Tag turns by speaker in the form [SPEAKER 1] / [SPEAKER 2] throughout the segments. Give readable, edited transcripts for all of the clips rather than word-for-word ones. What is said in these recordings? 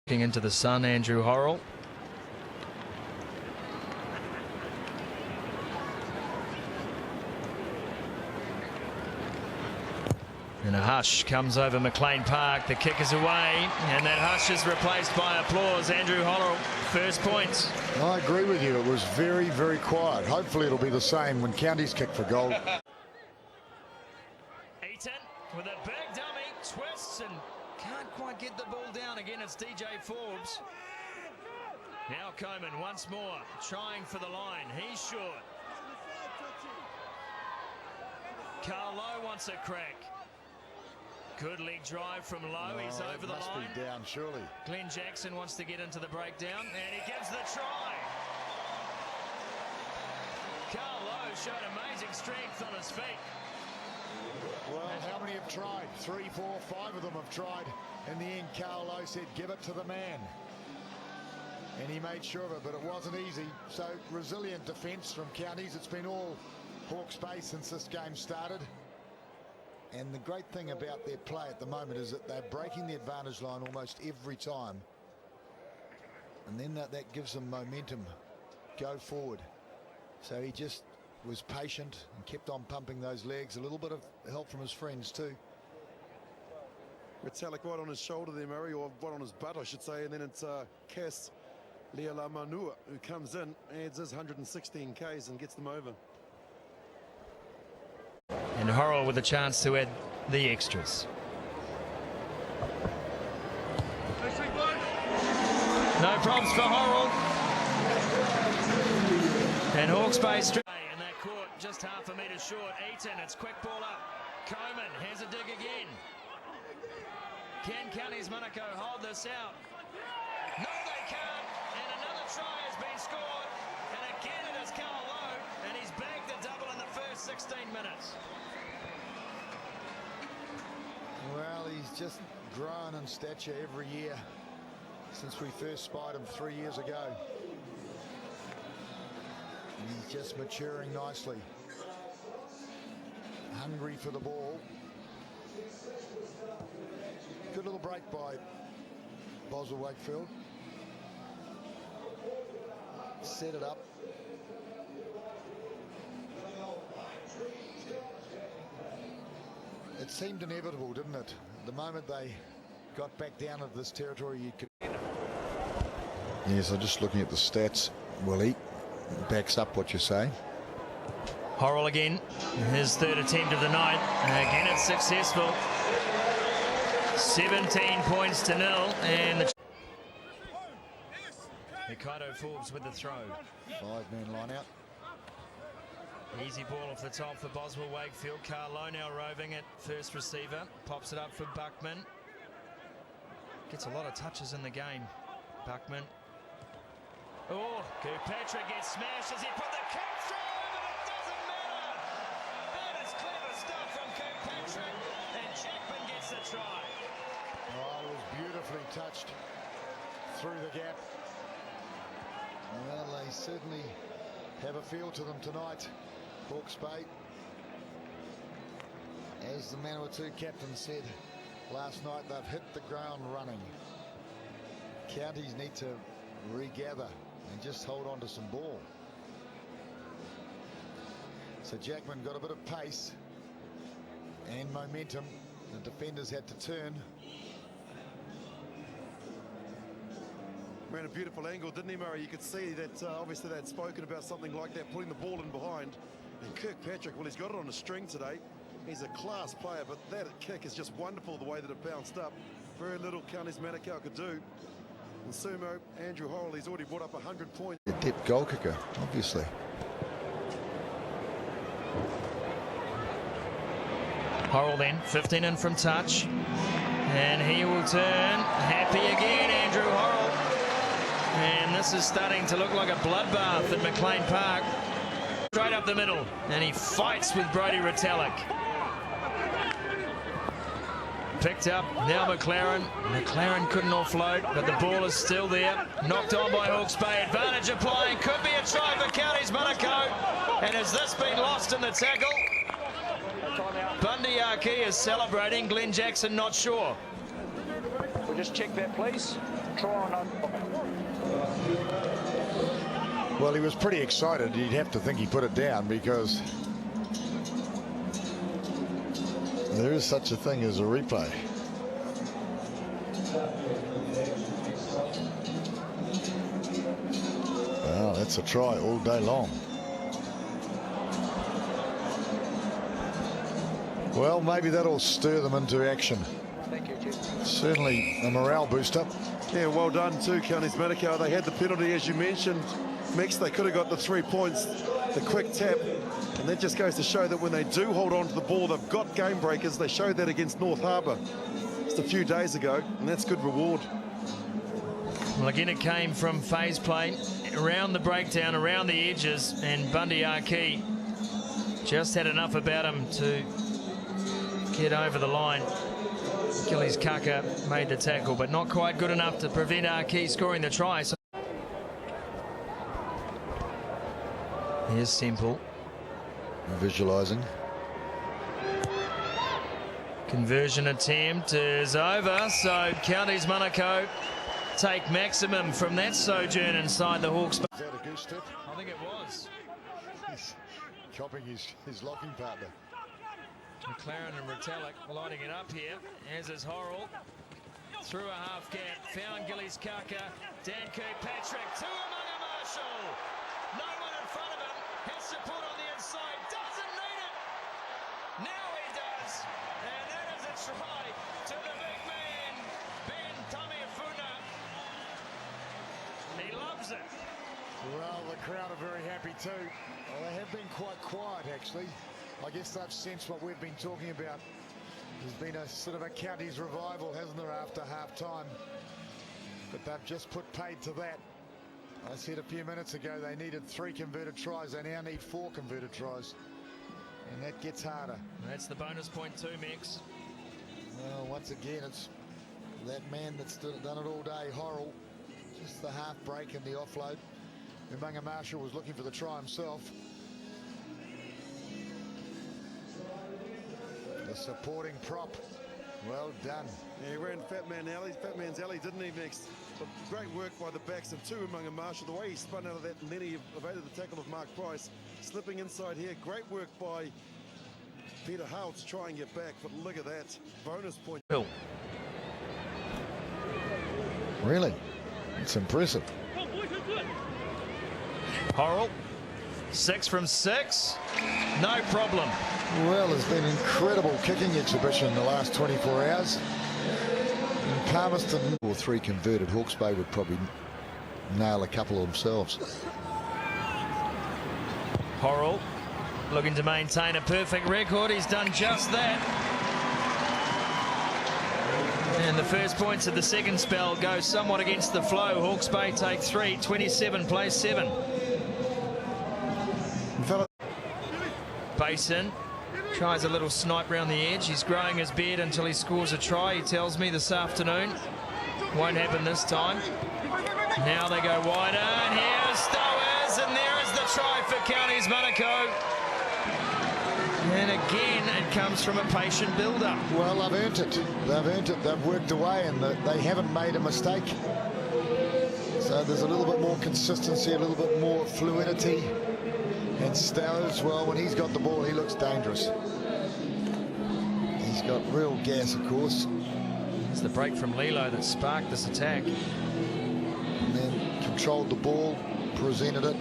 [SPEAKER 1] Looking into the sun, Andrew Horrell. And a hush comes over McLean Park. The kick is away, and that hush is replaced by applause. Andrew Horrell, first points.
[SPEAKER 2] I agree with you. It was very, very quiet. Hopefully it'll be the same when counties kick for goal.
[SPEAKER 1] Eaton with a big dummy, twists and can't quite get the ball down. Again, it's DJ Forbes. Now Coleman once more trying for the line. He's short. Carl Lowe wants a crack. Good leg drive from Lowe. He's over the line.
[SPEAKER 2] Must be down, surely.
[SPEAKER 1] Glenn Jackson wants to get into the breakdown, and he gives the try. Carl Lowe showed amazing strength on his feet.
[SPEAKER 2] Well, how many have tried? 3, 4, 5 of them have tried. In the end, Carl Lowe said, give it to the man. And he made sure of it, but it wasn't easy. So, resilient defence from counties. It's been all Hawke's Bay since this game started. And the great thing about their play at the moment is that they're breaking the advantage line almost every time. And then that gives them momentum. Go forward. So he just was patient and kept on pumping those legs. A little bit of help from his friends too.
[SPEAKER 3] Retallick right on his shoulder there, Murray, or right on his butt, I should say. And then it's Cass Lealamanua who comes in, adds his 116 Ks and gets them over.
[SPEAKER 1] And Horrell with a chance to add the extras. No problems for Horrell. And Hawke's Bay straight. And that court just half a metre short. Eaton, it's quick ball up. Coleman has a dig again. Can Counties Monaco hold this out? No, they can't. And another try has been scored. And again it is Carl Lowe. And he's bagged the double in the first 16 minutes.
[SPEAKER 2] Well, he's just grown in stature every year since we first spied him 3 years ago. And he's just maturing nicely. Hungry for the ball. Good little break by Boswell Wakefield. Set it up. It seemed inevitable, didn't it? The moment they got back down into this territory, you could... Yes, I'm just looking at the stats, Willie. Backs up what you say.
[SPEAKER 1] Horrell again, his third attempt of the night. Again, it's successful. 17 points to 0, and the... Ricardo Forbes with the throw.
[SPEAKER 2] 5-man line out.
[SPEAKER 1] Easy ball off the top for Boswell Wakefield. Carl Lowe now roving at first receiver. Pops it up for Buckman. Gets a lot of touches in the game. Buckman. Oh, Kirkpatrick gets smashed as he put the kick through, but it doesn't matter. That is clever stuff from Kirkpatrick, and Jackman gets the try.
[SPEAKER 2] Oh, it was beautifully touched through the gap. Well, they certainly have a feel to them tonight. Hawke's Bay, as the Manawatu captain said last night, they've hit the ground running. Counties need to regather and just hold on to some ball. So Jackman got a bit of pace and momentum. The defenders had to turn.
[SPEAKER 3] Ran a beautiful angle, didn't he, Murray? You could see that obviously they'd spoken about something like that, putting the ball in behind. And Kirkpatrick, well, he's got it on a string today. He's a class player, but that kick is just wonderful, the way that it bounced up. Very little Counties Manukau could do. And Sumo, Andrew Horrell, he's already brought up 100 points.
[SPEAKER 2] A depth goal kicker, obviously.
[SPEAKER 1] Horrell then, 15 in from touch. And he will turn happy again, Andrew Horrell. And this is starting to look like a bloodbath at McLean Park. Straight up the middle, and he fights with Brodie Retallick. Picked up, now McLaren. McLaren couldn't offload, but the ball is still there. Knocked on by Hawke's Bay. Advantage applying, could be a try for Counties Monaco. And has this been lost in the tackle? Bundy Arki is celebrating, Glenn Jackson not sure.
[SPEAKER 4] We'll just check that, please.
[SPEAKER 2] Well, he was pretty excited. You'd have to think he put it down because there is such a thing as a replay. Well, that's a try all day long. Well, maybe that'll stir them into action.
[SPEAKER 4] Thank you, Chief.
[SPEAKER 2] Certainly a morale booster.
[SPEAKER 3] Yeah, well done too, Counties Manukau. They had the penalty, as you mentioned, Mix. They could have got the 3 points, the quick tap, and that just goes to show that when they do hold on to the ball, they've got game breakers. They showed that against North Harbour just a few days ago, and that's good reward.
[SPEAKER 1] Well, again, it came from phase play, around the breakdown, around the edges, and Bundy Arki just had enough about him to get over the line. Gillies Kaka made the tackle, but not quite good enough to prevent Arki scoring the try. So here's Semple.
[SPEAKER 2] Visualising.
[SPEAKER 1] Conversion attempt is over, so Counties Manukau take maximum from that sojourn inside the Hawks.
[SPEAKER 2] Is that a goose step?
[SPEAKER 1] I think it was.
[SPEAKER 2] He's chopping his locking partner.
[SPEAKER 1] McLaren and Retallick lighting it up here, as is Horrell. Through a half gap, found Gillies Kaka, Dan Kirkpatrick to Amanga Marshall. No one in front of him, has support on the inside, doesn't need it. Now he does, and that is a try to the big man, Ben Tamiafuna. He loves it.
[SPEAKER 2] Well, the crowd are very happy too. Well, they have been quite quiet, actually. I guess they've sensed what we've been talking about. There's been a sort of a counties revival, hasn't there, after half-time? But they've just put paid to that. I said a few minutes ago they needed 3 converted tries. They now need 4 converted tries. And that gets harder.
[SPEAKER 1] That's the bonus point too, Mix.
[SPEAKER 2] Well, once again, it's that man that's done it all day, Horrell. Just the half break and the offload. Amanga Marshall was looking for the try himself. The supporting prop. Well done.
[SPEAKER 3] Yeah, he ran Fat Man's alley, didn't he, Mix? But great work by the backs of two Amanga Marshall. The way he spun out of that, and then he evaded the tackle of Mark Price. Slipping inside here. Great work by Peter Howe to try and get back. But look at that. Bonus point.
[SPEAKER 1] Bill.
[SPEAKER 2] Really? It's impressive.
[SPEAKER 1] Horrell, 6 from 6, no problem.
[SPEAKER 2] Well, there's been an incredible kicking exhibition in the last 24 hours. In Palmerston, or 3 converted, Hawke's Bay would probably nail a couple of themselves.
[SPEAKER 1] Horrell looking to maintain a perfect record. He's done just that. And the first points of the second spell go somewhat against the flow. Hawke's Bay take 3, 27 plays 7. Basin tries a little snipe round the edge. He's growing his beard until he scores a try, he tells me, this afternoon. Won't happen this time. Now they go wider, and here's Stowers, and there is the try for Counties Manukau. And again, it comes from a patient build-up.
[SPEAKER 2] Well, they've earned it. They've earned it. They've worked away, and they haven't made a mistake. So there's a little bit more consistency, a little bit more fluidity. And Stowers, well, when he's got the ball, he looks dangerous. He's got real gas, of course.
[SPEAKER 1] It's the break from Lilo that sparked this attack.
[SPEAKER 2] And then controlled the ball, presented it.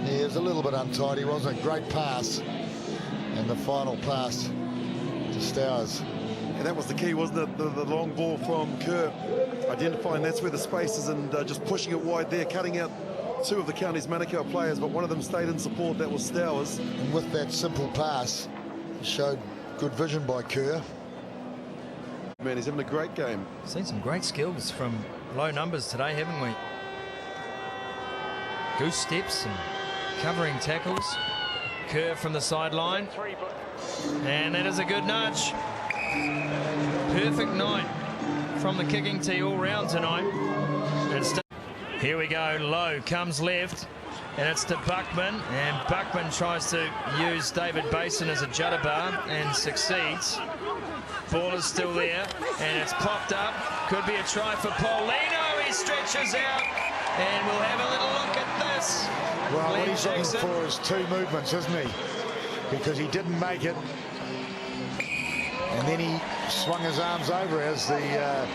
[SPEAKER 2] Yeah, it was a little bit untidy, wasn't it? Great pass. And the final pass to Stowers.
[SPEAKER 3] And that was the key, wasn't it? The long ball from Kerr. Identifying that's where the space is, and just pushing it wide there, cutting out 2 of the Counties Manukau players, but one of them stayed in support. That was Stowers.
[SPEAKER 2] And with that simple pass, it showed good vision by Kerr.
[SPEAKER 3] Man, he's having a great game.
[SPEAKER 1] Seen some great skills from low numbers today, haven't we? Goose steps and covering tackles. Kerr from the sideline. And that is a good nudge. Perfect night from the kicking tee all round tonight. And here we go, Low comes left, and it's to Buckman, and Buckman tries to use David Basin as a judder bar and succeeds. Ball is still there, and it's popped up. Could be a try for Paulino. He stretches out, and we'll have a little look at this.
[SPEAKER 2] Well,
[SPEAKER 1] Glenn
[SPEAKER 2] what he's looking
[SPEAKER 1] Jackson.
[SPEAKER 2] for is two movements, isn't he? Because he didn't make it. And then he swung his arms over, as the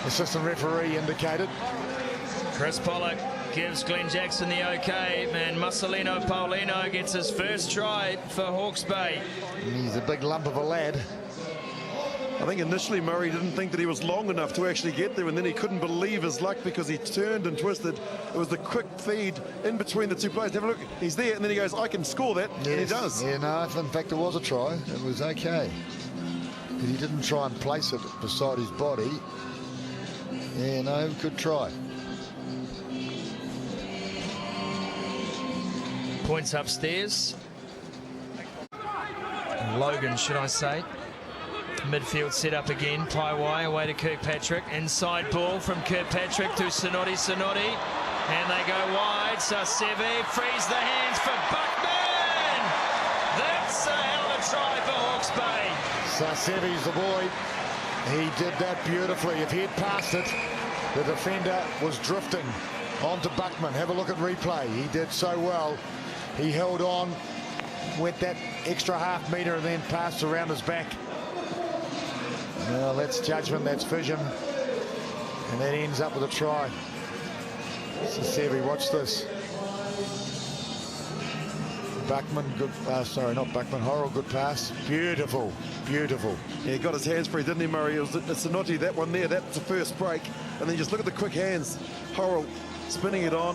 [SPEAKER 2] assistant referee indicated.
[SPEAKER 1] Chris Pollock gives Glenn Jackson the okay, and Marcelino Paulino gets his first try for Hawke's Bay.
[SPEAKER 2] He's a big lump of a lad.
[SPEAKER 3] I think initially Murray didn't think that he was long enough to actually get there, and then he couldn't believe his luck because he turned and twisted. It was the quick feed in between the two players. Have a look, he's there, and then he goes, I can score that,
[SPEAKER 2] Yes.
[SPEAKER 3] and he does.
[SPEAKER 2] Yeah, no, in fact, it was a try. It was okay. Because he didn't try and place it beside his body. Yeah, no, good try.
[SPEAKER 1] Points upstairs. Logan, should I say. Midfield set up again. Paiwai away to Kirkpatrick. Inside ball from Kirkpatrick to Sonotti. And they go wide. Sarsevi frees the hands for Buckman. That's a hell of a try for Hawke's Bay.
[SPEAKER 2] Sarsevi's the boy. He did that beautifully. If he had passed it, the defender was drifting onto Buckman. Have a look at replay. He did so well. He held on, went that extra half metre and then passed around his back. Well, that's judgment, that's vision. And that ends up with a try. Sarsevi, watch this. Buckman, good pass. Sorry, not Buckman. Horrell, good pass. Beautiful, beautiful.
[SPEAKER 3] Yeah, he got his hands free, didn't he, Murray? It was Sonotti, that one there, that's the first break. And then just look at the quick hands. Horrell spinning it on.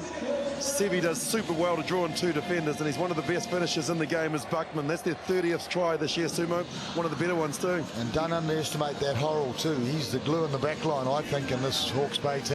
[SPEAKER 3] Sevi does super well to draw in two defenders, and he's one of the best finishers in the game as Buckman. That's their 30th try this year, Sumo. One of the better ones too.
[SPEAKER 2] And don't underestimate that Horrell too. He's the glue in the back line, I think, in this Hawke's Bay team.